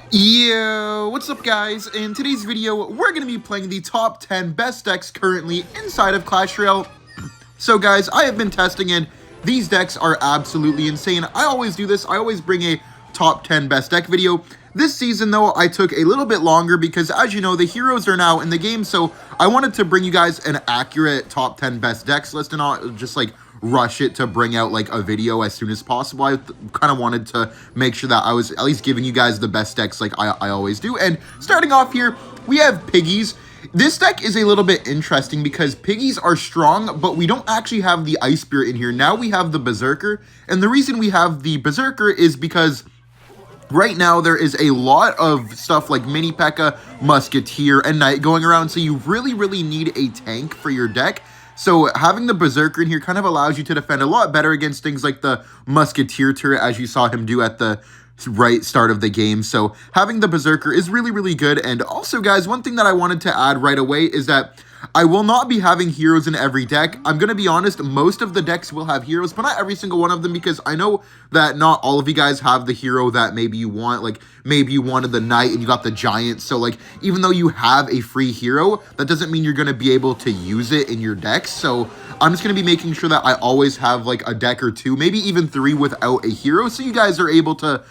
Yo, what's up guys? In today's video, we're going to be playing the top 10 best decks currently inside of Clash Royale. So guys, I have been testing and these decks are absolutely insane. I always do this. I always bring a top 10 best deck video. This season though, I took a little bit longer because as you know, the heroes are now in the game. So I wanted to bring you guys an accurate top 10 best decks list and not just like rush it to bring out like a video as soon as possible. I kind of wanted to make sure that I was at least giving you guys the best decks like I always do. And starting off here, we have Piggies. This deck is a little bit interesting because Piggies are strong, but we don't actually have the Ice Spirit in here. Now we have the Berserker, and the reason we have the Berserker is because right now there is a lot of stuff like Mini P.E.K.K.A, Musketeer, and Knight going around, so you really need a tank for your deck. So having the Berserker in here kind of allows you to defend a lot better against things like the Musketeer turret, as you saw him do at the right start of the game. So having the Berserker is really good. And also, guys, one thing that I wanted to add right away is that I will not be having heroes in every deck. I'm going to be honest, most of the decks will have heroes, but not every single one of them, because I know that not all of you guys have the hero that maybe you want. Like, maybe you wanted the Knight and you got the Giant. So, like, even though you have a free hero, that doesn't mean you're going to be able to use it in your decks. So, I'm just going to be making sure that I always have, like, a deck or two, maybe even three without a hero, so you guys are able to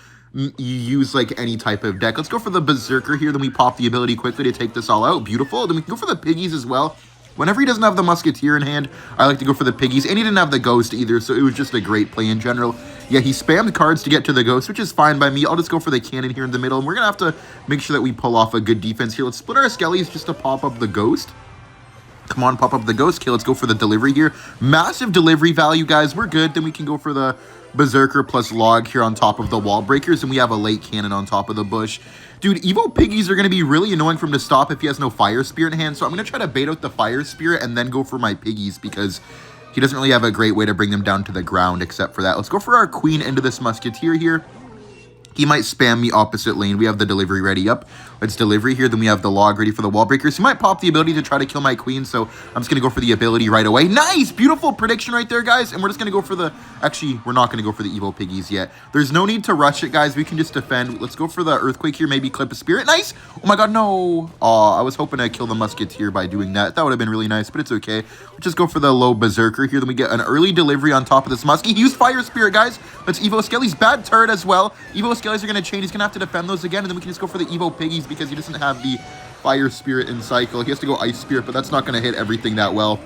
use like any type of deck. Let's go for the Berserker here, then we pop the ability quickly to take this all out. Beautiful. Then we can go for the Piggies as well. Whenever he doesn't have the Musketeer in hand, I like to go for the Piggies, and he didn't have the Ghost either, so it was just a great play in general. Yeah, he spammed cards to get to the Ghost, which is fine by me. I'll just go for the Cannon here in the middle, and we're gonna have to make sure that we pull off a good defense here. Let's split our Skellies just to pop up the Ghost. Come on, pop up the Ghost. Okay, let's go for the delivery here. Massive delivery value, guys. We're good. Then we can go for the Berserker plus Log here on top of the Wall Breakers, and we have a late cannon on top of the bush. Dude, Evo Piggies are going to be really annoying for him to stop if he has no Fire Spirit in hand, so I'm going to try to bait out the Fire Spirit and then go for my Piggies because he doesn't really have a great way to bring them down to the ground except for that. Let's go for our Queen into this Musketeer here. He might spam me opposite lane. We have the delivery ready up. Let's delivery here. Then we have the Log ready for the Wall Breakers. He might pop the ability to try to kill my Queen, so I'm just going to go for the ability right away. Nice! Beautiful prediction right there, guys. And we're just going to go for the... Actually, we're not going to go for the Evo Piggies yet. There's no need to rush it, guys. We can just defend. Let's go for the Earthquake here. Maybe clip a Spirit. Nice! Oh my god, no! Aw, I was hoping to kill the Musketeer by doing that. That would have been really nice, but it's okay. Let's just go for the low Berserker here. Then we get an early delivery on top of this Muskie. He used Fire Spirit, guys. Let's Evo Skellies. Bad turret as well. Evo Skellies are going to change. He's going to have to defend those again, and then we can just go for the Evo Piggies because he doesn't have the Fire Spirit in cycle. He has to go Ice Spirit, but that's not going to hit everything that well.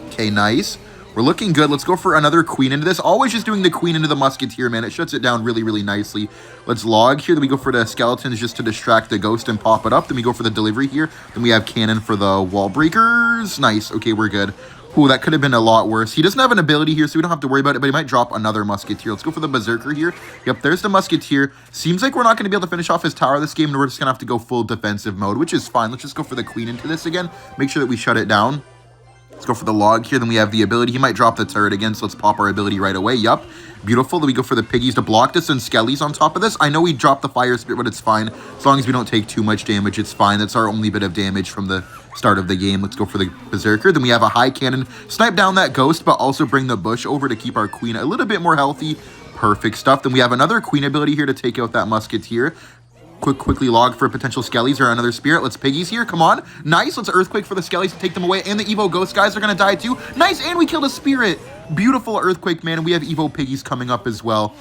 Okay, nice. We're looking good. Let's go for another Queen into this. Always just doing the Queen into the Musketeer, man. It shuts it down really nicely. Let's Log here. Then we go for the Skeletons just to distract the Ghost and pop it up. Then we go for the delivery here. Then we have Cannon for the Wall Breakers. Nice. Okay, we're good. Ooh, that could have been a lot worse. He doesn't have an ability here, so we don't have to worry about it, but he might drop another Musketeer. Let's go for the Berserker here. Yep, there's the Musketeer. Seems like we're not going to be able to finish off his tower this game, and we're just going to have to go full defensive mode, which is fine. Let's just go for the Queen into this again. Make sure that we shut it down. Let's go for the Log here. Then we have the ability. He might drop the turret again, so let's pop our ability right away. Yup. Beautiful. Then we go for the Piggies to block this and Skellies on top of this. I know we dropped the Fire Spirit, but it's fine. As long as we don't take too much damage, it's fine. That's our only bit of damage from the start of the game. Let's go for the Berserker. Then we have a high cannon. Snipe down that Ghost, but also bring the Bush over to keep our Queen a little bit more healthy. Perfect stuff. Then we have another Queen ability here to take out that Musketeer. Quickly Log for potential Skellies or another Spirit. Let's Piggies here. Come on. Nice. Let's Earthquake for the Skellies to take them away. And the Evo Ghost guys are going to die too. Nice. And we killed a Spirit. Beautiful Earthquake, man. And we have Evo Piggies coming up as well.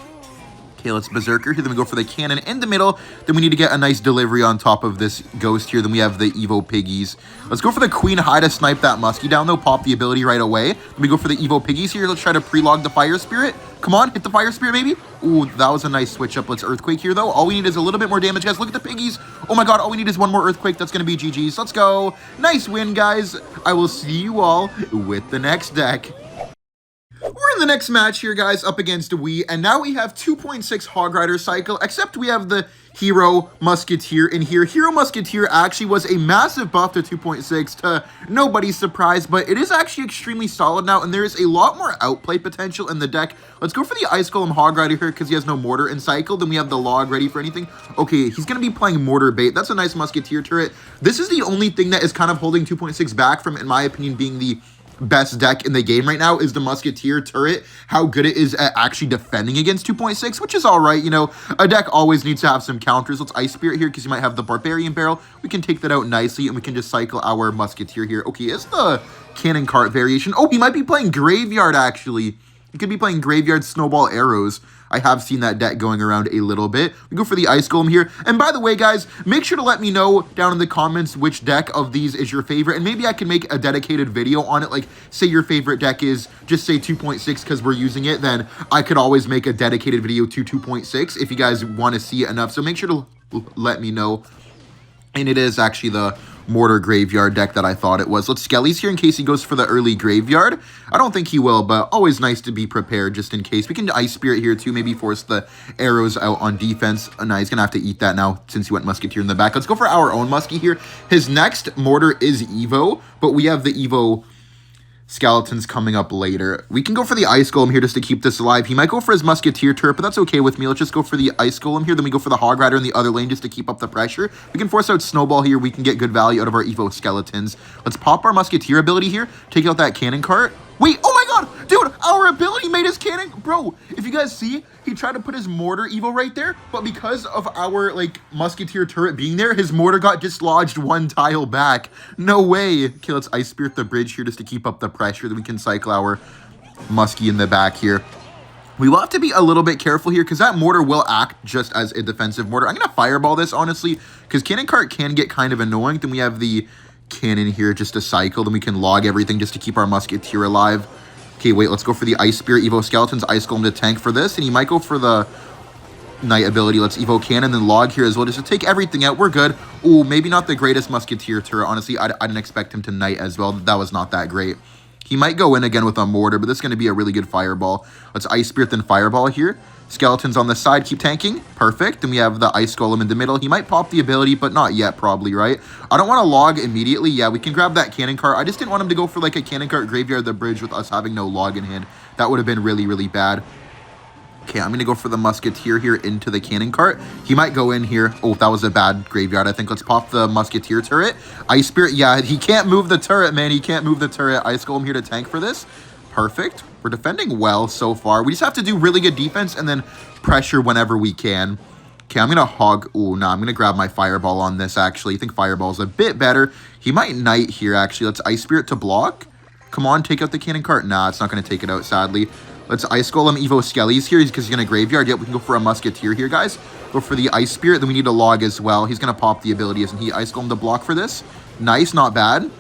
Okay, let's Berserker here. Then we go for the Cannon in the middle. Then we need to get a nice delivery on top of this Ghost here. Then we have the Evo Piggies. Let's go for the Queen High to snipe that Muskie down, though. Pop the ability right away. Then we go for the Evo Piggies here. Let's try to pre-log the Fire Spirit. Come on, hit the Fire Spirit, maybe. Ooh, that was a nice switch up. Let's Earthquake here, though. All we need is a little bit more damage, guys. Look at the Piggies. Oh my god, all we need is one more Earthquake. That's going to be GG's. Let's go. Nice win, guys. I will see you all with the next deck. We're in the next match here, guys, up against Wii, and now we have 2.6 Hog Rider cycle, except we have the Hero Musketeer in here. Hero Musketeer actually was a massive buff to 2.6 to nobody's surprise, but it is actually extremely solid now, and there is a lot more outplay potential in the deck. Let's go for the Ice Golem Hog Rider here because he has no Mortar in cycle. Then we have the Log ready for anything. Okay, he's going to be playing Mortar Bait. That's a nice Musketeer turret. This is the only thing that is kind of holding 2.6 back from, in my opinion, being the best deck in the game right now is the Musketeer turret, how good it is at actually defending against 2.6, which is all right. You know, a deck always needs to have some counters. Let's Ice Spirit here because you might have the Barbarian Barrel. We can take that out nicely, and we can just cycle our Musketeer here. Okay, is the Cannon Cart variation. Oh, he might be playing Graveyard, actually. He could be playing Graveyard Snowball Arrows. I have seen that deck going around a little bit. We go for the Ice Golem here. And by the way, guys, make sure to let me know down in the comments which deck of these is your favorite. And maybe I can make a dedicated video on it. Like, say your favorite deck is, just say 2.6 because we're using it. Then I could always make a dedicated video to 2.6 if you guys want to see it enough. So make sure to let me know. And it is actually the Mortar Graveyard deck that I thought it was. Let's Skelly's here in case he goes for the early Graveyard. I don't think he will, but always nice to be prepared just in case. We can Ice Spirit here too, maybe force the arrows out on defense. Nah, he's going to have to eat that now since he went Musketeer in the back. Let's go for our own Muskie here. His next Mortar is Evo, but we have the Evo Skeletons coming up later. We can go for the Ice Golem here just to keep this alive. He might go for his Musketeer turret, but that's okay with me. Let's just go for the Ice Golem here. Then we go for the Hog Rider in the other lane just to keep up the pressure. We can force out Snowball here. We can get good value out of our Evo Skeletons. Let's pop our Musketeer ability here. Take out that Cannon Cart. Wait, oh my god, dude, our ability made his cannon. Bro, if you guys see, he tried to put his Mortar Evo right there, but because of our, like, Musketeer turret being there, his Mortar got dislodged one tile back. No way. Okay, let's Ice Spirit the bridge here just to keep up the pressure. Then we can cycle our Muskie in the back here. We will have to be a little bit careful here because that Mortar will act just as a defensive Mortar. I'm going to Fireball this, honestly, because Cannon Cart can get kind of annoying. Then we have the Cannon here just to cycle. Then we can log everything just to keep our Musketeer alive. Okay, wait, let's go for the Ice Spirit Evo Skeletons. Ice Golem to tank for this. And he might go for the Knight ability. Let's Evo Cannon, then log here as well just to take everything out. We're good. Ooh, maybe not the greatest Musketeer turret. Honestly, I didn't expect him to Knight as well. That was not that great. He might go in again with a Mortar, but this is going to be a really good Fireball. Let's Ice Spirit, then Fireball here. Skeletons on the side, keep tanking. Perfect. Then we have the Ice Golem in the middle. He might pop the ability, but not yet, probably, right? I don't want to log immediately. Yeah, we can grab that Cannon Cart. I just didn't want him to go for, like, a Cannon Cart Graveyard the bridge with us having no log in hand. That would have been really, really bad. Okay, I'm going to go for the Musketeer here into the Cannon Cart. He might go in here. Oh, that was a bad Graveyard, I think. Let's pop the Musketeer turret. Ice Spirit, yeah, he can't move the turret, man. He can't move the turret. Ice Golem here to tank for this. Perfect. We're defending well so far. We just have to do really good defense and then pressure whenever we can. Okay, I'm going to hog. Oh, no, I'm going to grab my Fireball on this, actually. I think Fireball is a bit better. He might Knight here, actually. Let's Ice Spirit to block. Come on, take out the Cannon Cart. Nah, it's not going to take it out, sadly. Let's Ice Golem Evo Skellies here because he's going to Graveyard. Yep, we can go for a Musketeer here, guys. Go for the Ice Spirit. Then we need a log as well. He's going to pop the ability, isn't he? Ice Golem to block for this. Nice, not bad.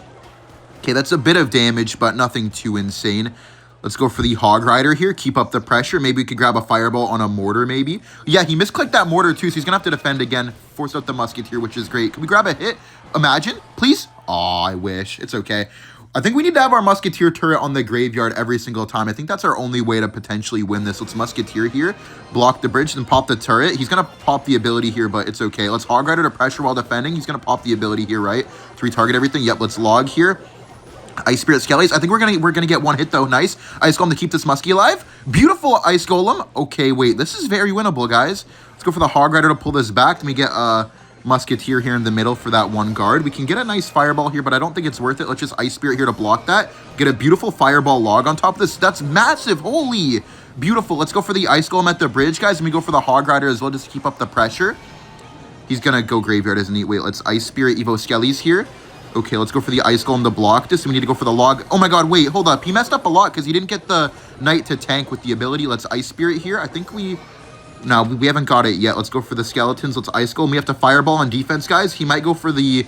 Okay, that's a bit of damage, but nothing too insane. Let's go for the Hog Rider here. Keep up the pressure. Maybe we could grab a Fireball on a Mortar, maybe. Yeah, he misclicked that Mortar, too, so he's going to have to defend again. Force out the Musketeer, which is great. Can we grab a hit? Imagine, please? Aw, I wish. It's okay. I think we need to have our Musketeer turret on the Graveyard every single time. I think that's our only way to potentially win this. Let's Musketeer here. Block the bridge, then pop the turret. He's going to pop the ability here, but it's okay. Let's Hog Rider to pressure while defending. He's going to pop the ability here, right? To retarget everything. Yep, let's log here. Ice Spirit Skellies. I think we're gonna get one hit though. Nice. Ice Golem to keep this Muskie alive. Beautiful Ice Golem. Okay, wait. This is very winnable, guys. Let's go for the Hog Rider to pull this back. Let me get a Musketeer here in the middle for that one guard. We can get a nice Fireball here, but I don't think it's worth it. Let's just Ice Spirit here to block that. Get a beautiful Fireball log on top of this. That's massive. Holy. Beautiful. Let's go for the Ice Golem at the bridge, guys. And we go for the Hog Rider as well just to keep up the pressure. He's gonna go Graveyard, isn't he? Wait, let's Ice Spirit Evo Skellies here. Okay, let's go for the Ice Golem to block this. We need to go for the log. Oh my god, wait, hold up. He messed up a lot because he didn't get the Knight to tank with the ability. Let's Ice Spirit here. I think no, we haven't got it yet. Let's go for the Skeletons. Let's Ice Golem. We have to Fireball on defense, guys. He might go for the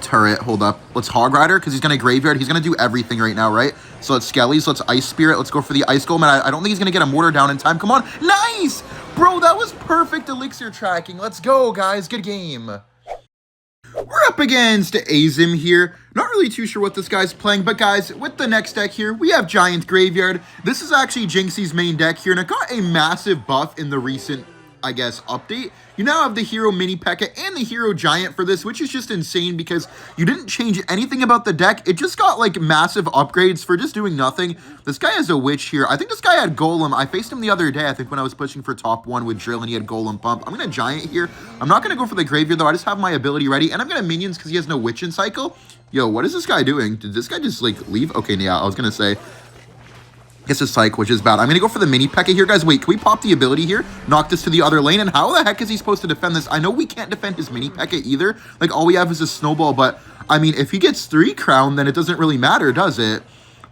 turret. Hold up. Let's Hog Rider because he's going to Graveyard. He's going to do everything right now, right? So let's Skellies. Let's Ice Spirit. Let's go for the Ice Golem. And I don't think he's going to get a Mortar down in time. Come on. Nice! Bro, that was perfect elixir tracking. Let's go, guys. Good game. We're up against Azim here. Not really too sure what this guy's playing, but guys, with the next deck here, we have Giant Graveyard. This is actually Jinxie's main deck here, and it got a massive buff in the recent I guess, update. You now have the Hero Mini P.E.K.K.A and the Hero Giant for this, which is just insane because you didn't change anything about the deck. It just got, like, massive upgrades for just doing nothing. This guy has a Witch here. I think this guy had Golem. I faced him the other day, I think, when I was pushing for top 1 with Drill, and he had Golem Pump. I'm going to Giant here. I'm not going to go for the Graveyard, though. I just have my ability ready, and I'm going to Minions because he has no Witch in Cycle. Yo, what is this guy doing? Did this guy just, like, leave? Okay, yeah, I was going to say... Guess it's Psych, which is bad. I'm going to go for the Mini P.E.K.K.A here, guys. Wait, can we pop the ability here? Knock this to the other lane, and how the heck is he supposed to defend this? I know we can't defend his Mini P.E.K.K.A either. Like, all we have is a Snowball, but, I mean, if he gets 3 Crown, then it doesn't really matter, does it?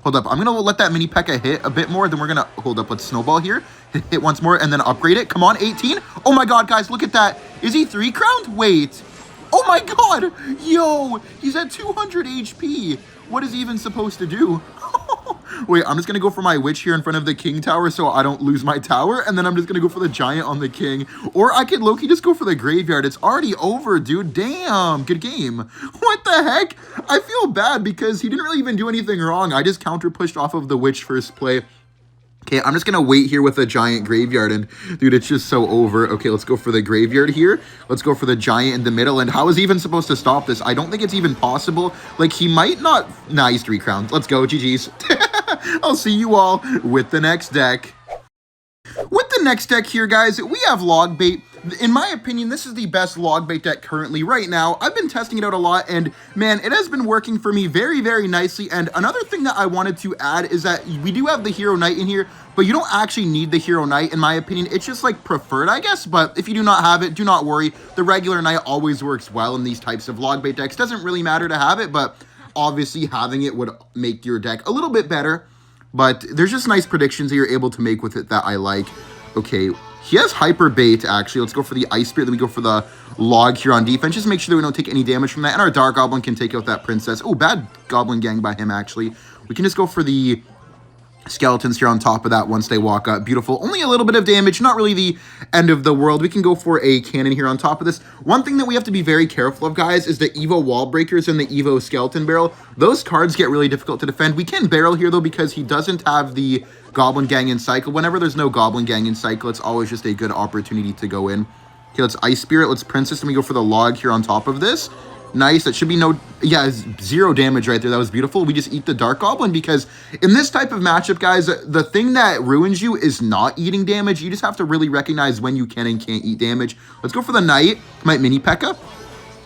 Hold up. I'm going to let that Mini P.E.K.K.A hit a bit more, then we're going to... Hold up. Let's Snowball here. Hit once more, and then upgrade it. Come on, 18. Oh, my God, guys, look at that. Is he 3 crowned? Wait. Oh, my God. Yo, he's at 200 HP. What is he even supposed to do? Wait, I'm just going to go for my Witch here in front of the King Tower so I don't lose my tower, and then I'm just going to go for the Giant on the King. Or I could low-key just go for the Graveyard. It's already over, dude. Damn, good game. What the heck? I feel bad because he didn't really even do anything wrong. I just counter-pushed off of the Witch first play. Okay, I'm just going to wait here with a Giant Graveyard, and, dude, it's just so over. Okay, let's go for the Graveyard here. Let's go for the Giant in the middle, and how is he even supposed to stop this? I don't think it's even possible. Like, he might not... Nah, he's 3 crowns. Let's go, GG's. I'll see you all with the next deck. With the next deck here, guys, we have Logbait. In my opinion, this is the best Logbait deck currently right now. I've been testing it out a lot, and man, it has been working for me very, very nicely. And another thing that I wanted to add is that we do have the Hero Knight in here, but you don't actually need the Hero Knight, in my opinion. It's just like preferred, I guess, but if you do not have it, do not worry. The regular Knight always works well in these types of Logbait decks. Doesn't really matter to have it, but obviously having it would make your deck a little bit better. But there's just nice predictions that you're able to make with it that I like. Okay, he has Hyper Bait, actually. Let's go for the Ice Spirit, then we go for the Log here on defense. Just make sure that we don't take any damage from that. And our Dark Goblin can take out that Princess. Oh, bad Goblin Gang by him, actually. We can just go for the Skeletons here on top of that once they walk up. Beautiful. Only a little bit of damage, not really the end of the world. We can go for a cannon here on top of this. One thing that we have to be very careful of, guys, is the Evo Wall Breakers and the Evo Skeleton Barrel. Those cards get really difficult to defend. We can barrel here, though, because he doesn't have the Goblin Gang in Cycle. Whenever there's no Goblin Gang in Cycle, it's always just a good opportunity to go in. Okay, let's Ice Spirit. Let's Princess, and we go for the Log here on top of this. Nice. That should be no... Yeah, 0 damage right there. That was beautiful. We just eat the Dark Goblin because in this type of matchup, guys, the thing that ruins you is not eating damage. You just have to really recognize when you can and can't eat damage. Let's go for the Knight. Might Mini P.E.K.K.A.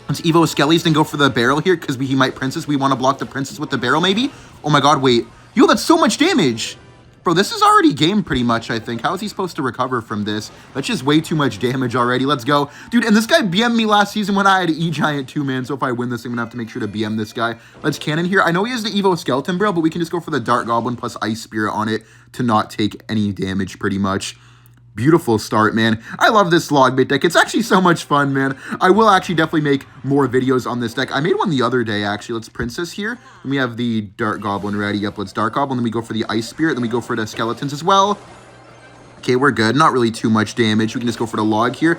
Let's Evo Skellies, then go for the Barrel here because he might Princess. We want to block the Princess with the Barrel, maybe? Oh my God, wait. Yo, that's so much damage. Bro, this is already game pretty much, I think. How is he supposed to recover from this? That's just way too much damage already. Let's go. Dude, and this guy BM'd me last season when I had E-Giant too, man. So if I win this, I'm going to have to make sure to BM this guy. Let's Cannon here. I know he has the Evo Skeleton Barrel, but we can just go for the Dark Goblin plus Ice Spirit on it to not take any damage pretty much. Beautiful start, man. I love this Logbait deck. It's actually so much fun, man. I will actually definitely make more videos on this deck. I made one the other day, actually. Let's Princess here. Then we have the Dark Goblin ready. Yep, let's Dark Goblin. Then we go for the Ice Spirit. Then we go for the Skeletons as well. Okay, we're good. Not really too much damage. We can just go for the Log here.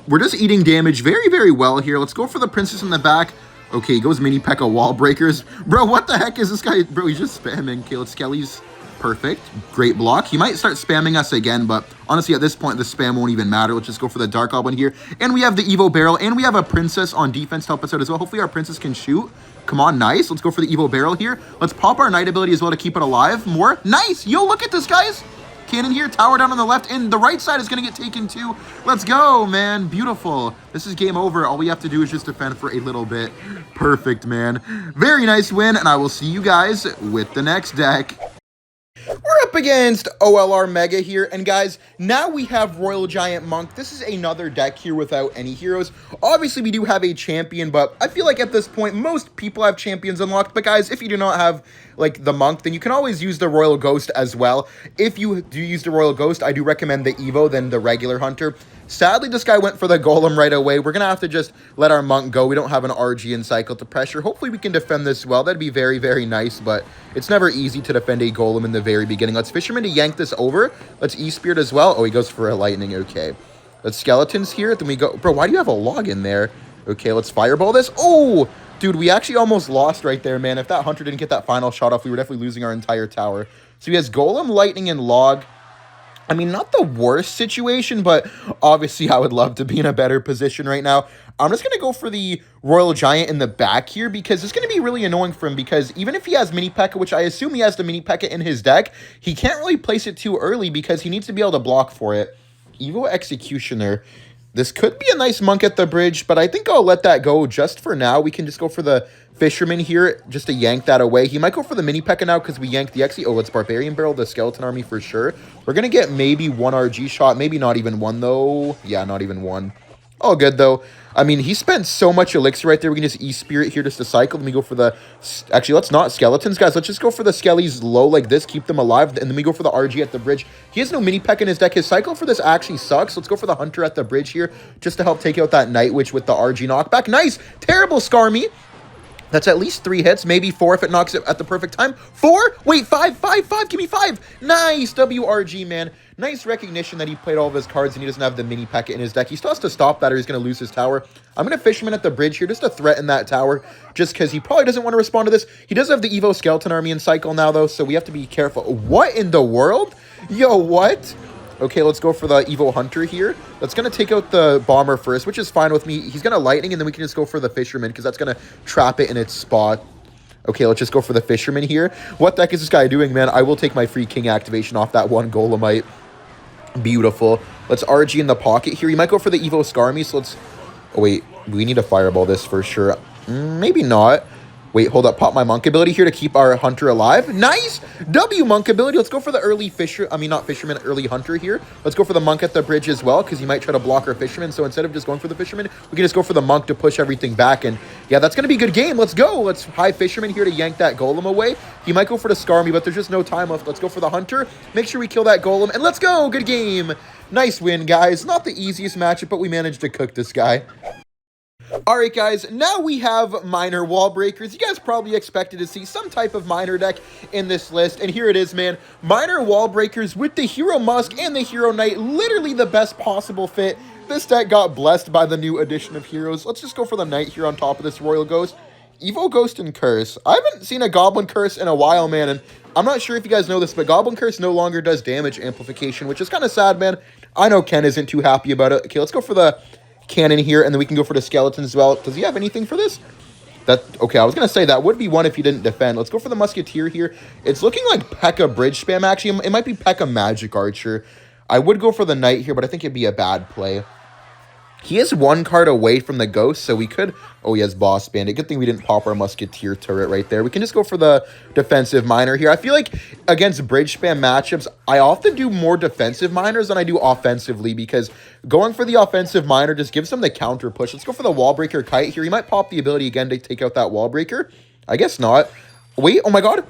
We're just eating damage very, very well here. Let's go for the Princess in the back. Okay, he goes Mini P.E.K.K.A Wall Breakers. Bro, what the heck is this guy? Bro, he's just spamming. Okay, let's Skellies. Perfect. Great block. He might start spamming us again, but honestly, at this point, the spam won't even matter. Let's just go for the Dark Goblin here. And we have the Evo Barrel, and we have a Princess on defense to help us out as well. Hopefully, our Princess can shoot. Come on, nice. Let's go for the Evo Barrel here. Let's pop our Knight ability as well to keep it alive. More. Nice. Yo, look at this, guys. Cannon here, tower down on the left, and the right side is going to get taken too. Let's go, man. Beautiful. This is game over. All we have to do is just defend for a little bit. Perfect, man. Very nice win, and I will see you guys with the next deck. We're up against OLR Mega here, and guys, now we have Royal Giant Monk. This is another deck here without any heroes. Obviously, we do have a champion, but I feel like at this point, most people have champions unlocked. But guys, if you do not have, like, the Monk, then you can always use the Royal Ghost as well. If you do use the Royal Ghost, I do recommend the Evo than the regular Hunter. Sadly, this guy went for the Golem right away. We're going to have to just let our Monk go. We don't have an RG in Cycle to pressure. Hopefully, we can defend this well. That'd be very, very nice, but it's never easy to defend a Golem in the very beginning. Let's Fisherman to yank this over. Let's E-Spirit as well. Oh, he goes for a Lightning. Okay. Let's Skeletons here. Then we go... Bro, why do you have a Log in there? Okay, let's Fireball this. Oh! Dude, we actually almost lost right there, man. If that Hunter didn't get that final shot off, we were definitely losing our entire tower. So he has Golem, Lightning, and Log. I mean, not the worst situation, but obviously I would love to be in a better position right now. I'm just going to go for the Royal Giant in the back here because it's going to be really annoying for him because even if he has Mini P.E.K.K.A, which I assume he has the Mini P.E.K.K.A in his deck, he can't really place it too early because he needs to be able to block for it. Evo Executioner. This could be a nice Monk at the bridge, but I think I'll let that go just for now. We can just go for the Fisherman here just to yank that away. He might go for the Mini P.E.K.K.A now because we yanked the Xe. Oh, it's Barbarian Barrel, the Skeleton Army for sure. We're going to get maybe one RG shot, maybe not even one though. Yeah, not even one. All good though. I mean, he spent so much elixir right there. We can just E-Spirit here just to cycle. Then we go for the... Actually, let's not Skeletons, guys. Let's just go for the Skellies low like this. Keep them alive. And then we go for the RG at the bridge. He has no Mini P.E.K.K.A in his deck. His cycle for this actually sucks. Let's go for the Hunter at the bridge here just to help take out that Night Witch with the RG knockback. Nice! Terrible Skarmy. That's at least 3 hits, maybe 4 if it knocks it at the perfect time. 4? Wait, 5. Give me 5. Nice, WRG, man. Nice recognition that he played all of his cards and he doesn't have the Mini P.E.K.K.A in his deck. He still has to stop that or he's going to lose his tower. I'm going to Fisherman at the bridge here just to threaten that tower just because he probably doesn't want to respond to this. He does have the Evo Skeleton Army in cycle now, though, so we have to be careful. What in the world? Yo, what? Okay, let's go for the Evo Hunter here. That's going to take out the Bomber first, which is fine with me. He's going to Lightning, and then we can just go for the Fisherman, because that's going to trap it in its spot. Okay, let's just go for the Fisherman here. What the heck is this guy doing, man? I will take my free King activation off that one Golemite. Beautiful. Let's RG in the pocket here. He might go for the Evo Skarmy, so let's... Oh, wait. We need to Fireball this for sure. Maybe not. Wait, hold up. Pop my Monk ability here to keep our Hunter alive. Nice! W Monk ability. Let's go for the early not Fisherman, early Hunter here. Let's go for the Monk at the bridge as well, because he might try to block our Fisherman. So instead of just going for the Fisherman, we can just go for the Monk to push everything back. And yeah, that's going to be a good game. Let's go. Let's high Fisherman here to yank that Golem away. He might go for the Skarmy, but there's just no time left. Let's go for the Hunter. Make sure we kill that Golem. And let's go. Good game. Nice win, guys. Not the easiest matchup, but we managed to cook this guy. Alright guys, now we have Miner Wall Breakers. You guys probably expected to see some type of Miner deck in this list, and here it is, man. Miner Wall Breakers with the Hero Musk and the Hero Knight, literally the best possible fit. This deck got blessed by the new addition of heroes. Let's just go for the Knight here on top of this Royal Ghost. Evo Ghost and Curse. I haven't seen a Goblin Curse in a while, man, and I'm not sure if you guys know this, but Goblin Curse no longer does damage amplification, which is kind of sad, man. I know Ken isn't too happy about it. Okay, let's go for the Cannon here, and then we can go for the Skeleton as well. Does he have anything for this? Okay, I was going to say that would be one if he didn't defend. Let's go for the Musketeer here. It's looking like P.E.K.K.A bridge spam, actually. It might be P.E.K.K.A Magic Archer. I would go for the Knight here, but I think it'd be a bad play. He is 1 card away from the Ghost, so we could... Oh, he has Boss Bandit. Good thing we didn't pop our Musketeer turret right there. We can just go for the defensive Miner here. I feel like against bridge spam matchups, I often do more defensive Miners than I do offensively, because going for the offensive Miner just gives them the counter push. Let's go for the Wall Breaker Kite here. He might pop the ability again to take out that Wall Breaker. I guess not. Wait, oh my god.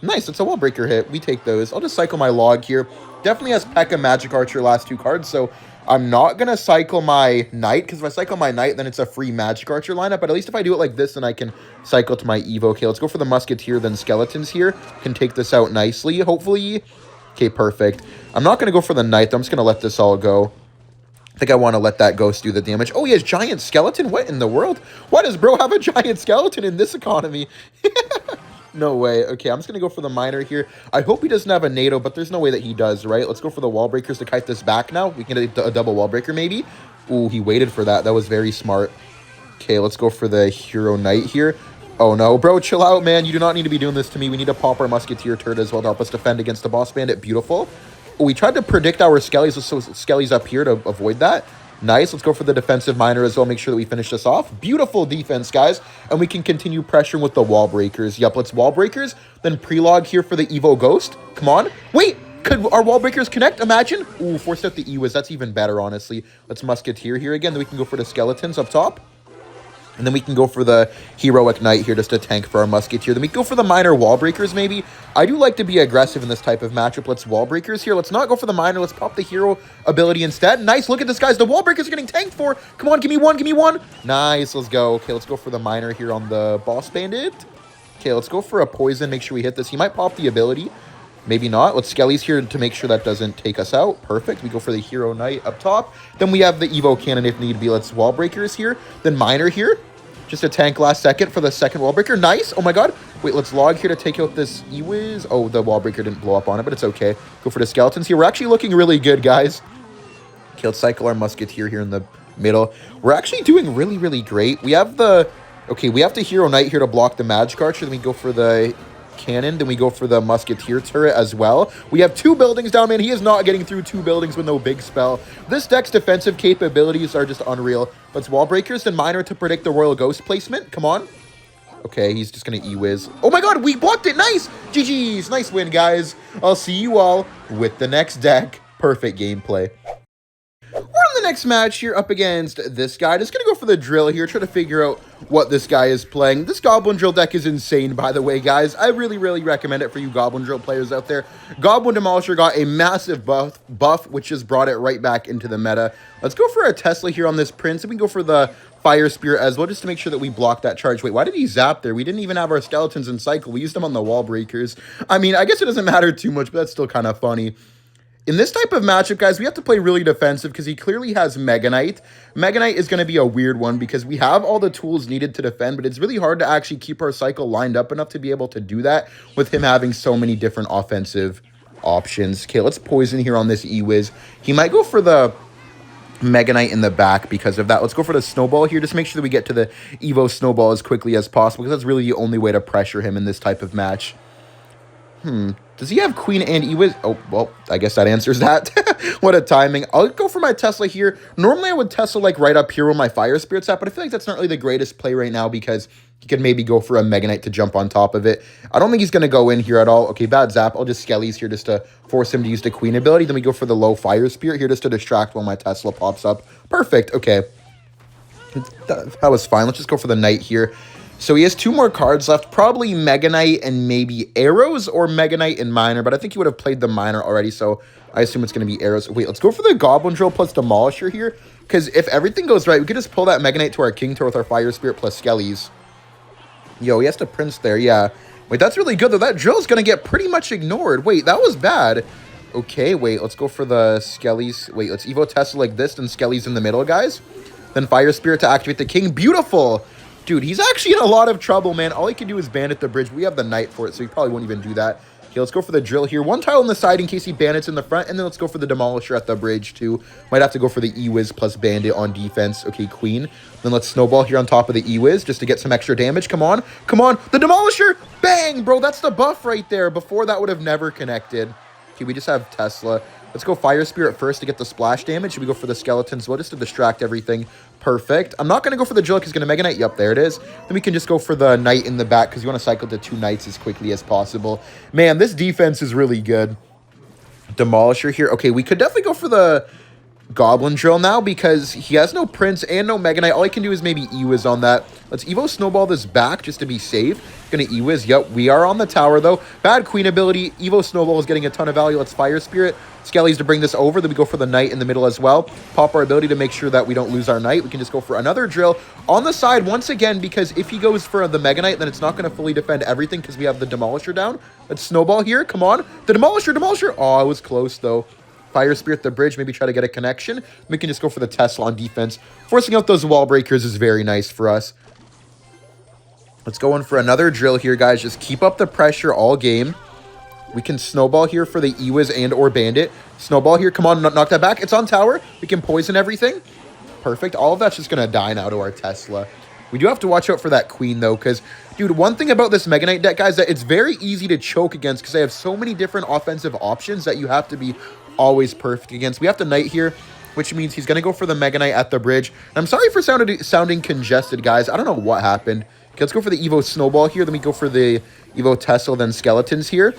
Nice, it's a Wall Breaker hit. We take those. I'll just cycle my Log here. Definitely has P.E.K.K.A Magic Archer last 2 cards, so I'm not going to cycle my Knight, because if I cycle my Knight, then it's a free Magic Archer lineup, but at least if I do it like this, then I can cycle to my Evo. Okay, let's go for the Musketeer, then Skeletons here. Can take this out nicely, hopefully. Okay, perfect. I'm not going to go for the Knight, though. I'm just going to let this all go. I think I want to let that Ghost do the damage. Oh, he has Giant Skeleton? What in the world? Why does bro have a Giant Skeleton in this economy? No way. Okay, I'm just going to go for the Miner here. I hope he doesn't have a NATO, but there's no way that he does, right? Let's go for the Wall Breakers to kite this back now. We can get a double Wall Breaker, maybe. Ooh, he waited for that. That was very smart. Okay, let's go for the Hero Knight here. Oh, no. Bro, chill out, man. You do not need to be doing this to me. We need to pop our Musketeer turret as well to help us defend against the Boss Bandit. Beautiful. Oh, we tried to predict our Skellies, so Skellies up here to avoid that. Nice. Let's go for the defensive Miner as well. Make sure that we finish this off. Beautiful defense, guys. And we can continue pressuring with the Wall Breakers. Yep, let's Wall Breakers. Then Prelog here for the Evo Ghost. Come on. Wait, could our Wall Breakers connect? Imagine. Ooh, forced out the Ewas. That's even better, honestly. Let's Musketeer here again. Then we can go for the Skeletons up top. And then we can go for the Heroic Knight here just to tank for our Musketeer. Then we go for the Miner Wall Breakers, maybe. I do like to be aggressive in this type of matchup. Let's Wall Breakers here. Let's not go for the Miner. Let's pop the Hero ability instead. Nice. Look at this, guys. The Wall Breakers are getting tanked for. Come on, give me one. Give me one. Nice. Let's go. Okay, let's go for the Miner here on the Boss Bandit. Okay, let's go for a Poison. Make sure we hit this. He might pop the ability. Maybe not. Let's Skellies here to make sure that doesn't take us out. Perfect. We go for the Hero Knight up top. Then we have the Evo Cannon if need be. Let's Wall Breakers here. Then Miner here. Just a tank last second for the second wall breaker. Nice. Oh my god. Wait, let's log here to take out this E-Wiz. Oh, the wall breaker didn't blow up on it, but it's okay. Go for the skeletons here. We're actually looking really good, guys. Okay, let's cycle our musketeer here in the middle. We're actually doing really, really great. We have the... Okay, we have the hero knight here to block the magic archer. Then we go for the cannon. Then we go for the musketeer turret as well. We have 2 buildings down, man. He is not getting through 2 buildings with no big spell. This deck's defensive capabilities are just unreal. Let's wall breakers and miner to predict the royal ghost placement. Come on. Okay, he's just gonna E-Wiz. Oh my god, we blocked it. Nice. GG's. Nice win, guys. I'll see you all with the next deck. Perfect gameplay. We're in the next match here up against this guy. Just going to go for the drill here, try to figure out what this guy is playing. This Goblin Drill deck is insane, by the way, guys. I really, really recommend it for you Goblin Drill players out there. Goblin Demolisher got a massive buff, which just brought it right back into the meta. Let's go for a Tesla here on this Prince, and we can go for the Fire Spirit as well, just to make sure that we block that charge. Wait, why did he zap there? We didn't even have our skeletons in cycle. We used them on the wall breakers. I mean, I guess it doesn't matter too much, but that's still kind of funny. In this type of matchup, guys, we have to play really defensive because he clearly has Mega Knight. Mega Knight is going to be a weird one because we have all the tools needed to defend, but it's really hard to actually keep our cycle lined up enough to be able to do that with him having so many different offensive options. Okay, let's poison here on this E-Wiz. He might go for the Mega Knight in the back because of that. Let's go for the Snowball here. Just make sure that we get to the Evo Snowball as quickly as possible because that's really the only way to pressure him in this type of match. Does he have Queen and E-Wiz? Oh, well, I guess that answers that. What a timing. I'll go for my Tesla here. Normally, I would Tesla, like, right up here where my Fire Spirit's at, but I feel like that's not really the greatest play right now because he could maybe go for a Mega Knight to jump on top of it. I don't think he's going to go in here at all. Okay, bad zap. I'll just Skellies here just to force him to use the Queen ability. Then we go for the low Fire Spirit here just to distract while my Tesla pops up. Perfect. Okay. That was fine. Let's just go for the Knight here. So he has 2 more cards left, probably Mega Knight and maybe Arrows or Mega Knight and Miner, but I think he would have played the Miner already, so I assume it's going to be Arrows. Wait, let's go for the Goblin Drill plus Demolisher here, because if everything goes right, we could just pull that Mega Knight to our King Tower with our Fire Spirit plus Skellies. Yo, he has to Prince there, yeah. Wait, that's really good, though. That Drill is going to get pretty much ignored. Wait, that was bad. Okay, wait, let's go for the Skellies. Wait, let's Evo Tesla like this, then Skellies in the middle, guys. Then Fire Spirit to activate the King. Beautiful! Dude, he's actually in a lot of trouble, man. All he can do is bandit the bridge. We have the Knight for it, so he probably won't even do that. Okay, let's go for the drill here. 1 tile on the side in case he bandits in the front, and then let's go for the Demolisher at the bridge, too. Might have to go for the E-Wiz plus bandit on defense. Okay, Queen. Then let's snowball here on top of the E-Wiz just to get some extra damage. Come on. Come on. The Demolisher. Bang, bro. That's the buff right there. Before, that would have never connected. Okay, we just have Tesla. Let's go Fire Spirit first to get the splash damage. Should we go for the Skeletons? Well, just to distract everything. Perfect. I'm not going to go for the drill because he's going to Mega Knight. Yep, there it is. Then we can just go for the Knight in the back because you want to cycle to 2 Knights as quickly as possible. Man, this defense is really good. Demolisher here. Okay, we could definitely go for the Goblin Drill now because he has no Prince and no Mega Knight. All he can do is maybe E-Wiz on that. Let's Evo Snowball this back just to be safe. Gonna E-Wiz. Yep, we are on the tower, though. Bad Queen ability. Evo Snowball is getting a ton of value. Let's Fire Spirit. Skellies to bring this over. Then we go for the Knight in the middle as well. Pop our ability to make sure that we don't lose our Knight. We can just go for another drill on the side once again because if he goes for the Mega Knight, then it's not going to fully defend everything because we have the Demolisher down. Let's Snowball here. Come on. The Demolisher. Oh, it was close, though. Fire Spirit the bridge, maybe try to get a connection. We can just go for the Tesla on defense. Forcing out those wall breakers is very nice for us. Let's go in for another drill here, guys. Just keep up the pressure all game. We can snowball here for the E-Wiz and or Bandit. Snowball here. Come on, knock that back. It's on tower. We can poison everything. Perfect. All of that's just going to die now to our Tesla. We do have to watch out for that Queen, though, because, dude, one thing about this Mega Knight deck, guys, that it's very easy to choke against because they have so many different offensive options that you have to be always perfect against. We have to Knight here, which means he's going to go for the Mega Knight at the bridge. And I'm sorry for sounding congested, guys. I don't know what happened. Okay, let's go for the Evo Snowball here. Then we go for the Evo Tesla, then Skeletons here.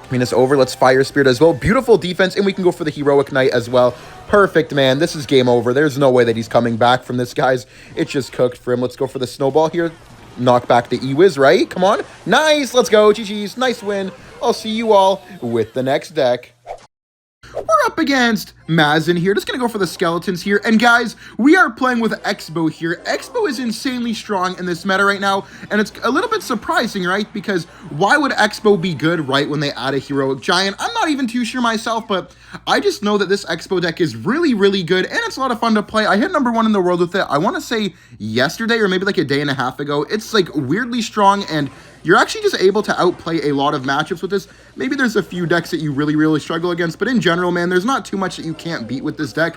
I mean, it's over. Let's Fire Spirit as well. Beautiful defense, and we can go for the Heroic Knight as well. Perfect, man. This is game over. There's no way that he's coming back from this, guys. It's just cooked for him. Let's go for the Snowball here. Knock back the E-Wiz, right? Come on. Nice. Let's go. GG's. Nice win. I'll see you all with the next deck. We're up against Mazin here. Just going to go for the skeletons here. And guys, we are playing with Expo here. Expo is insanely strong in this meta right now. And it's a little bit surprising, right? Because why would Expo be good right when they add a heroic giant? I'm not even too sure myself, but I just know that this Expo deck is really, really good. And it's a lot of fun to play. I hit #1 in the world with it. I want to say yesterday or maybe like a day and a half ago. It's like weirdly strong, and you're actually just able to outplay a lot of matchups with this. Maybe there's a few decks that you really, really struggle against, but in general, man, there's not too much that you can't beat with this deck.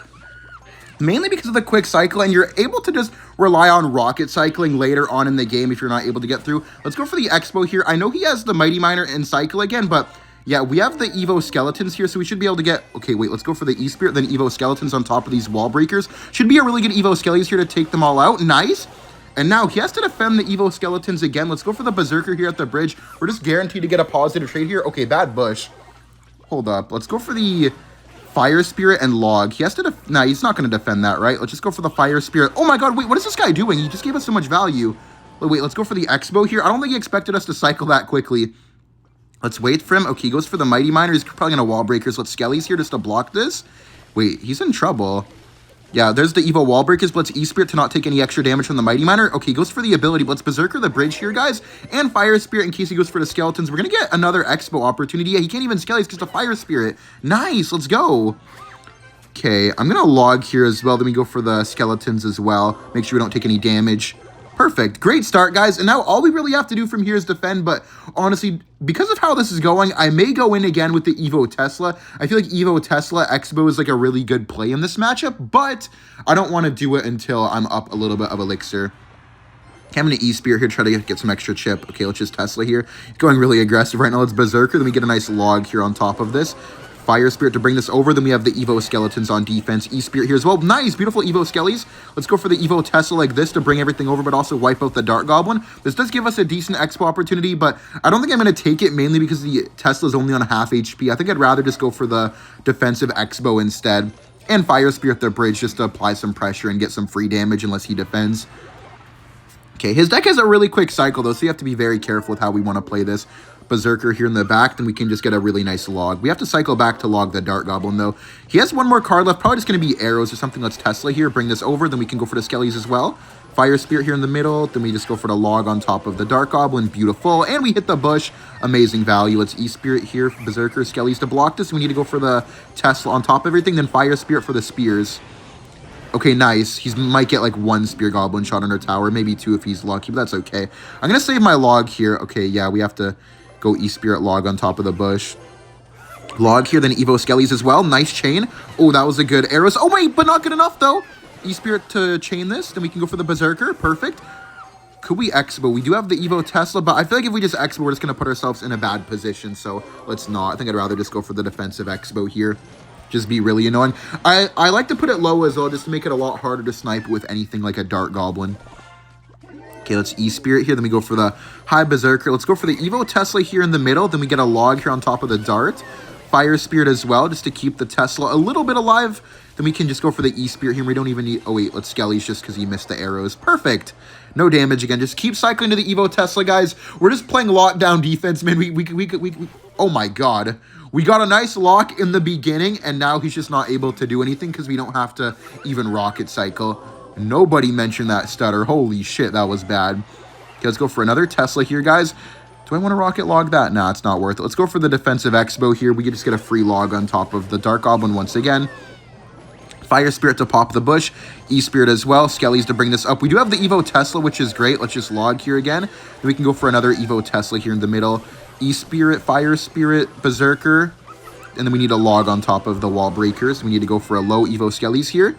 Mainly because of the quick cycle, and you're able to just rely on rocket cycling later on in the game if you're not able to get through. Let's go for the Expo here. I know he has the Mighty Miner and cycle again, but yeah, we have the Evo Skeletons here, so we should be able to get... Okay, wait, let's go for the E-Spirit, then Evo Skeletons on top of these Wall Breakers. Should be a really good Evo Skellies here to take them all out. Nice. And now he has to defend the Evo Skeletons again. Let's go for the Berserker here at the bridge. We're just guaranteed to get a positive trade here. Okay, bad bush. Hold up. Let's go for the Fire Spirit and Log. He has to... Nah, he's not going to defend that, right? Let's just go for the Fire Spirit. Oh my god, wait, what is this guy doing? He just gave us so much value. Wait, let's go for the Expo here. I don't think he expected us to cycle that quickly. Let's wait for him. Okay, he goes for the Mighty Miner. He's probably going to Wall Breakers. Let's Skellies here just to block this. Wait, he's in trouble. Yeah, there's the Evo Wall Breakers. But let's E-Spirit to not take any extra damage from the Mighty Miner. Okay, he goes for the ability. But let's Berserker the bridge here, guys. And Fire Spirit in case he goes for the Skeletons. We're going to get another Expo opportunity. Yeah, he can't even Skellies because the Fire Spirit. Nice, let's go. Okay, I'm going to Log here as well. Then we go for the Skeletons as well. Make sure we don't take any damage. Perfect. Great start, guys. And now all we really have to do from here is defend. But honestly, because of how this is going, I may go in again with the Evo Tesla. I feel like Evo Tesla Expo is like a really good play in this matchup, but I don't want to do it until I'm up a little bit of Elixir. Okay, I'm going to E-Spirit here, try to get some extra chip. Okay, let's just Tesla here. Going really aggressive right now. Let's Berserker. Then we get a nice Log here on top of this. Fire Spirit to bring this over. Then we have the Evo Skeletons on defense. E-Spirit here as well. Nice, beautiful Evo Skellies. Let's go for the Evo Tesla like this to bring everything over, but also wipe out the Dart Goblin. This does give us a decent Expo opportunity, but I don't think I'm going to take it mainly because the Tesla is only on half HP. I think I'd rather just go for the defensive Expo instead. And Fire Spirit the bridge just to apply some pressure and get some free damage unless he defends. Okay, his deck has a really quick cycle though, so you have to be very careful with how we want to play this. Berserker here in the back, then we can just get a really nice Log. We have to cycle back to Log the Dart Goblin, though. He has one more card left, probably just going to be arrows or something. Let's Tesla here, bring this over, then we can go for the Skellies as well. Fire Spirit here in the middle, then we just go for the Log on top of the Dart Goblin. Beautiful, and we hit the bush. Amazing value. Let's E-Spirit here, Berserker, Skellies to block this. We need to go for the Tesla on top of everything, then Fire Spirit for the Spears. Okay, nice. He might get like one Spear Goblin shot on our tower, maybe two if he's lucky, but that's okay. I'm going to save my Log here. Okay, yeah, we have to go E-Spirit Log on top of the bush. Log here, then Evo Skellies as well. Nice chain. Oh, that was a good arrows. Oh, wait, but not good enough, though. E-Spirit to chain this. Then we can go for the Berserker. Perfect. Could we Expo? We do have the Evo Tesla, but I feel like if we just Expo, we're just going to put ourselves in a bad position, so let's not. I think I'd rather just go for the defensive Expo here. Just be really annoying. I like to put it low as well, just to make it a lot harder to snipe with anything like a Dart Goblin. Okay, let's E-Spirit here. Then we go for the High Berserker. Let's go for the Evo Tesla here in the middle. Then we get a Log here on top of the Dart. Fire Spirit as well, just to keep the Tesla a little bit alive. Then we can just go for the E-Spirit here. We don't even need... Oh, wait, let's Skellies just because he missed the arrows. Perfect. No damage again. Just keep cycling to the Evo Tesla, guys. We're just playing lockdown defense, man. Oh, my God. We got a nice lock in the beginning, and now he's just not able to do anything because we don't have to even rocket cycle. Nobody mentioned that stutter. Holy shit, that was bad. Okay, let's go for another Tesla here, guys. Do I want to rocket log that? Nah, it's not worth it. Let's go for the defensive Expo here. We can just get a free log on top of the Dark Goblin once again. Fire Spirit to pop the bush. E-Spirit as well. Skellies to bring this up. We do have the Evo Tesla, which is great. Let's just log here again. Then we can go for another Evo Tesla here in the middle. E-Spirit, Fire Spirit, Berserker. And then we need a log on top of the Wall Breakers. We need to go for a low Evo Skellies here.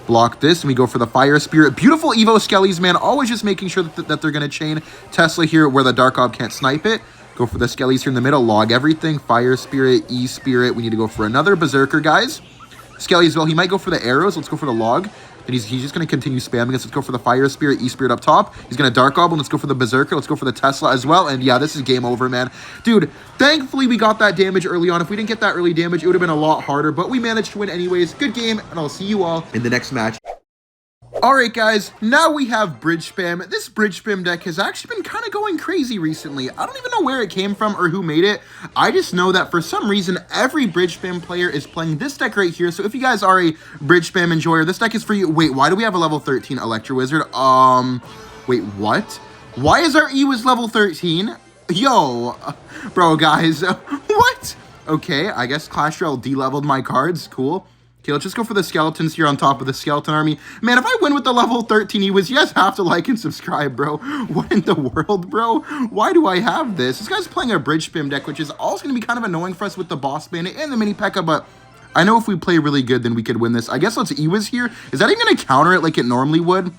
Block this, and we go for the Fire Spirit. Beautiful Evo Skellies, man. Always just making sure that they're going to chain Tesla here where the Dark Gob can't snipe it. Go for the Skellies here in the middle. Log everything. Fire Spirit, E-Spirit. We need to go for another Berserker, guys. Skelly as well. He might go for the arrows. Let's go for the Log. And he's just going to continue spamming us. Let's go for the Fire Spirit, E-Spirit up top. He's going to Dark Goblin. Let's go for the Berserker. Let's go for the Tesla as well. And yeah, this is game over, man. Dude, thankfully we got that damage early on. If we didn't get that early damage, it would have been a lot harder. But we managed to win anyways. Good game, and I'll see you all in the next match. Alright guys, now we have bridge spam. This bridge spam deck has actually been kind of going crazy recently. I don't even know where it came from or who made it. I just know that for some reason, every bridge spam player is playing this deck right here. So if you guys are a bridge spam enjoyer, this deck is for you. Wait, why do we have a level 13 Electro Wizard? Wait, what? Why is our Ewiz level 13? Yo, bro, guys, what? Okay, I guess Clash Royale de-leveled my cards. Cool. Okay, let's just go for the skeletons here on top of the skeleton army. Man, if I win with the level 13 Ewiz, you guys have to like and subscribe, bro. What in the world, bro? Why do I have this? This guy's playing a bridge spam deck, which is also going to be kind of annoying for us with the boss bandit and the mini P.E.K.K.A, but I know if we play really good, then we could win this. I guess let's Ewiz here. Is that even going to counter it like it normally would?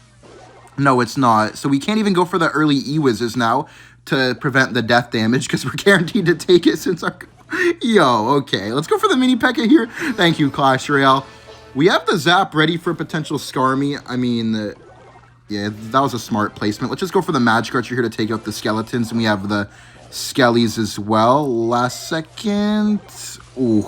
No, it's not. So we can't even go for the early Ewizes now to prevent the death damage because we're guaranteed to take it since our... Yo, okay. Let's go for the mini P.E.K.K.A here. Thank you, Clash Royale. We have the Zap ready for potential Skarmy. I mean, yeah, that was a smart placement. Let's just go for the Magic Archer here to take out the skeletons. And we have the Skellies as well. Last second. Ooh,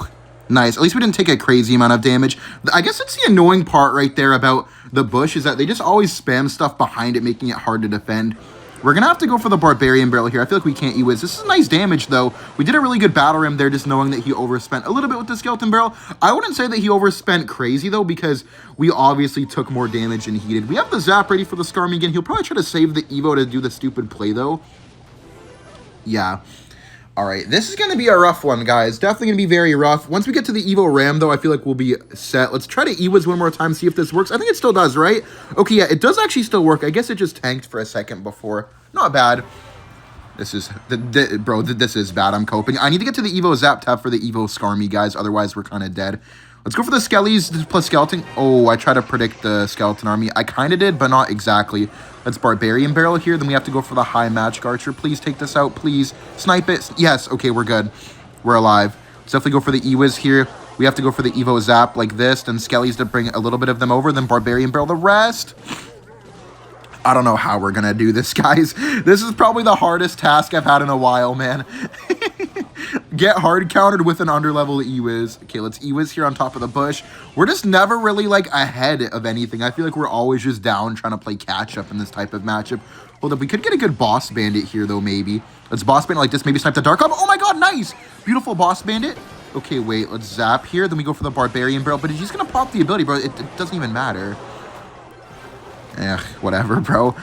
nice. At least we didn't take a crazy amount of damage. I guess it's the annoying part right there about the bush is that they just always spam stuff behind it, making it hard to defend. We're going to have to go for the Barbarian Barrel here. I feel like we can't Ewiz. This is nice damage, though. We did a really good battle ram there, just knowing that he overspent a little bit with the Skeleton Barrel. I wouldn't say that he overspent crazy, though, because we obviously took more damage than he did. We have the Zap ready for the Skarmy again. He'll probably try to save the Evo to do the stupid play, though. Yeah. All right, this is going to be a rough one, guys. Definitely going to be very rough. Once we get to the Evo Ram, though, I feel like we'll be set. Let's try to Ewiz one more time, see if this works. I think it still does, right? Okay, yeah, it does actually still work. I guess it just tanked for a second before. Not bad. This is, bro, this is bad. I'm coping. I need to get to the Evo Zap Tap for the Evo Skarmy, guys. Otherwise, we're kind of dead. Let's go for the Skellies plus Skeleton. Oh, I tried to predict the Skeleton Army. I kind of did, but not exactly. Let's Barbarian Barrel here. Then we have to go for the High Magic Archer. Please take this out. Please. Snipe it. Yes. Okay, we're good. We're alive. Let's definitely go for the Ewiz here. We have to go for the Evo Zap like this. Then Skellies to bring a little bit of them over. Then Barbarian Barrel the rest. I don't know how we're going to do this, guys. This is probably the hardest task I've had in a while, man. Get hard countered with an underlevel Ewiz. Okay, let's Ewiz here on top of the bush. We're just never really, like, ahead of anything. I feel like we're always just down trying to play catch-up in this type of matchup. Hold up, we could get a good Boss Bandit here, though, maybe. Let's Boss Bandit like this, maybe snipe the Dark Orb. Oh, my God, nice! Beautiful Boss Bandit. Okay, wait, let's Zap here. Then we go for the Barbarian Barrel. But he's going to pop the ability, bro. It doesn't even matter. Eh, whatever, bro.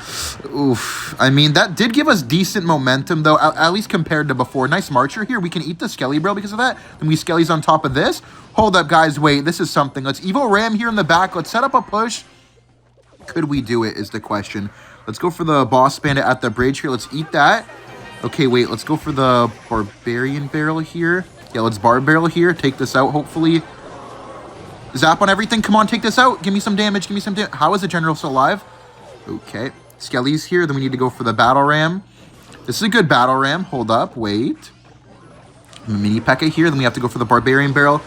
Oof. I mean, that did give us decent momentum, though, at least compared to before. Nice Marcher here. We can eat the Skelly Barrel because of that. Then we Skellies on top of this. Hold up, guys. Wait, this is something. Let's Evo Ram here in the back. Let's set up a push. Could we do it is the question. Let's go for the Boss Bandit at the bridge here. Let's eat that. Okay, wait. Let's go for the Barbarian Barrel here. Yeah, let's Barb Barrel here. Take this out, hopefully. Zap on everything. Come on, take this out. Give me some damage. Give me some damage. How is the General still alive? Okay. Skellies here. Then we need to go for the Battle Ram. This is a good Battle Ram. Hold up. Wait. Mini P.E.K.K.A here. Then we have to go for the Barbarian Barrel.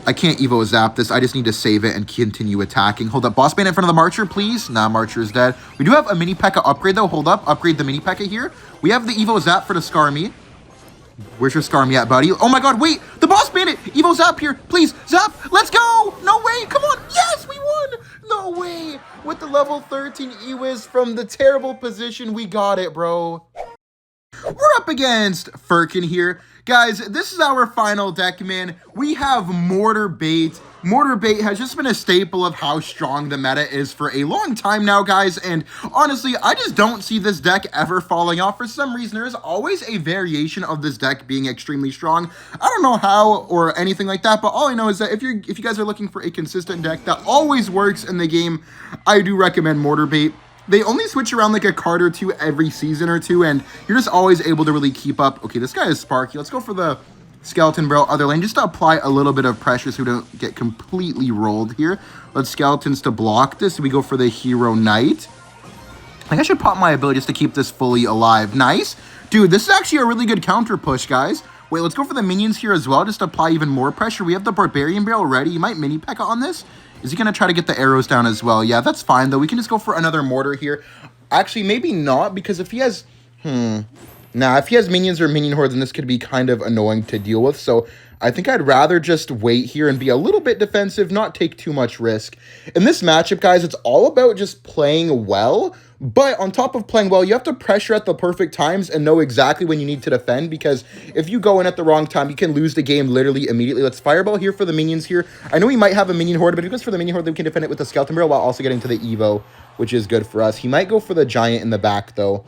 I can't Evo Zap this. I just need to save it and continue attacking. Hold up. Boss Band in front of the Marcher, please. Nah, Marcher is dead. We do have a Mini P.E.K.K.A upgrade, though. Hold up. Upgrade the Mini P.E.K.K.A here. We have the Evo Zap for the Skarmy. Where's your Skarmy at, buddy? Oh my God, wait! The Boss Bandit! Evo Zap here! Please, Zap! Let's go! No way! Come on! Yes, we won! No way! With the level 13 Ewiz from the terrible position, we got it, bro. We're up against Firkin here. Guys, this is our final deck, man. We have Mortar Bait. Mortar Bait has just been a staple of how strong the meta is for a long time now, guys. And honestly, I just don't see this deck ever falling off. For some reason, there is always a variation of this deck being extremely strong. I don't know how or anything like that, but all I know is that if you guys are looking for a consistent deck that always works in the game, I do recommend Mortar Bait. They only switch around like a card or two every season or two, and you're just always able to really keep up. Okay, this guy is Sparky. Let's go for the Skeleton Barrel other lane, just to apply a little bit of pressure so we don't get completely rolled here. Let's Skeletons to block this. We go for the Hero Knight. I think I should pop my ability just to keep this fully alive. Nice. Dude, this is actually a really good counter push, guys. Wait, let's go for the minions here as well, just to apply even more pressure. We have the Barbarian Barrel ready. You might Mini P.E.K.K.A on this. Is he going to try to get the arrows down as well? Yeah, that's fine, though. We can just go for another mortar here. Actually, maybe not, because if he has... Now, if he has minions or minion horde, then this could be kind of annoying to deal with. So I think I'd rather just wait here and be a little bit defensive, not take too much risk. In this matchup, guys, it's all about just playing well. But on top of playing well, you have to pressure at the perfect times and know exactly when you need to defend, because if you go in at the wrong time, you can lose the game literally immediately. Let's fireball here for the minions here. I know he might have a minion horde, but if he goes for the minion horde, then we can defend it with the skeleton barrel while also getting to the Evo, which is good for us. He might go for the giant in the back, though.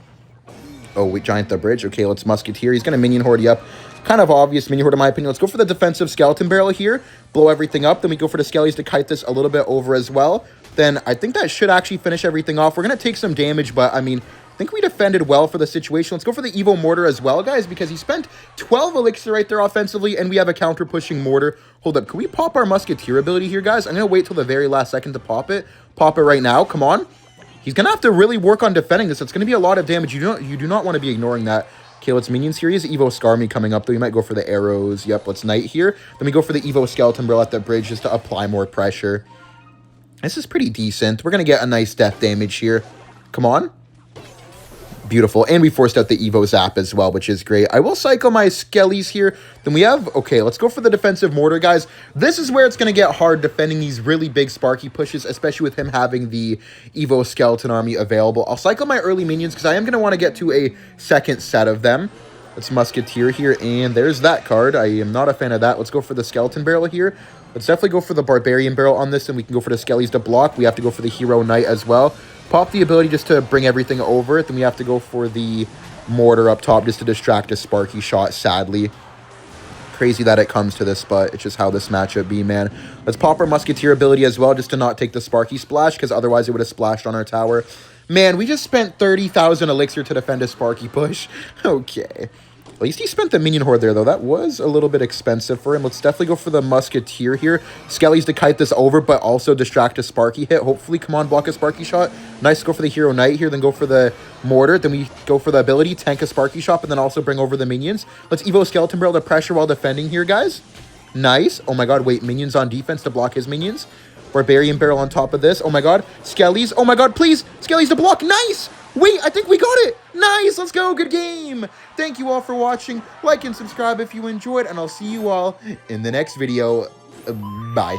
Oh, wait, giant the bridge. Okay, let's musketeer. He's going to minion horde you up. Kind of obvious minion horde in my opinion. Let's go for the defensive skeleton barrel here. Blow everything up. Then we go for the skellies to kite this a little bit over as well. Then I think that should actually finish everything off. We're going to take some damage, but I mean, I think we defended well for the situation. Let's go for the Evo mortar as well, guys, because he spent 12 elixir right there offensively, and we have a counter-pushing mortar. Hold up. Can we pop our musketeer ability here, guys? I'm going to wait till the very last second to pop it. Pop it right now. Come on. He's going to have to really work on defending this. It's going to be a lot of damage. You do not want to be ignoring that. Okay, let's minions here. He has Evo Skarmy coming up, though. We might go for the arrows. Yep, let's Knight here. Then we go for the Evo Skeleton Barrel at the bridge just to apply more pressure. This is pretty decent. We're going to get a nice death damage here. Come on. Beautiful. And we forced out the Evo Zap as well, which is great. I will cycle my Skellies here. Then we have... Okay, let's go for the defensive mortar, guys. This is where it's going to get hard defending these really big Sparky pushes, especially with him having the Evo Skeleton Army available. I'll cycle my early minions because I am going to want to get to a second set of them. Let's Musketeer here, and there's that card. I am not a fan of that. Let's go for the Skeleton Barrel here. Let's definitely go for the Barbarian Barrel on this, and we can go for the Skellies to block. We have to go for the Hero Knight as well. Pop the ability just to bring everything over. Then we have to go for the Mortar up top just to distract a Sparky shot, sadly. Crazy that it comes to this, but it's just how this matchup be, man. Let's pop our Musketeer ability as well just to not take the Sparky splash, because otherwise it would have splashed on our tower. Man, we just spent 30,000 elixir to defend a Sparky push. Okay. At least he spent the minion horde there, though. That was a little bit expensive for him. Let's definitely go for the Musketeer here. Skellies to kite this over, but also distract a Sparky hit. Hopefully, come on, block a Sparky shot. Nice, go for the Hero Knight here, then go for the Mortar. Then we go for the ability, tank a Sparky shot, and then also bring over the minions. Let's Evo Skeleton Barrel to pressure while defending here, guys. Nice. Oh my god, wait, minions on defense to block his minions. Barbarian Barrel on top of this. Oh my god, Skellies. Oh my god, please. Skellies to block. Nice. Wait, I think we got it. Nice. Let's go. Good game. Thank you all for watching. Like and subscribe if you enjoyed, and I'll see you all in the next video. Bye.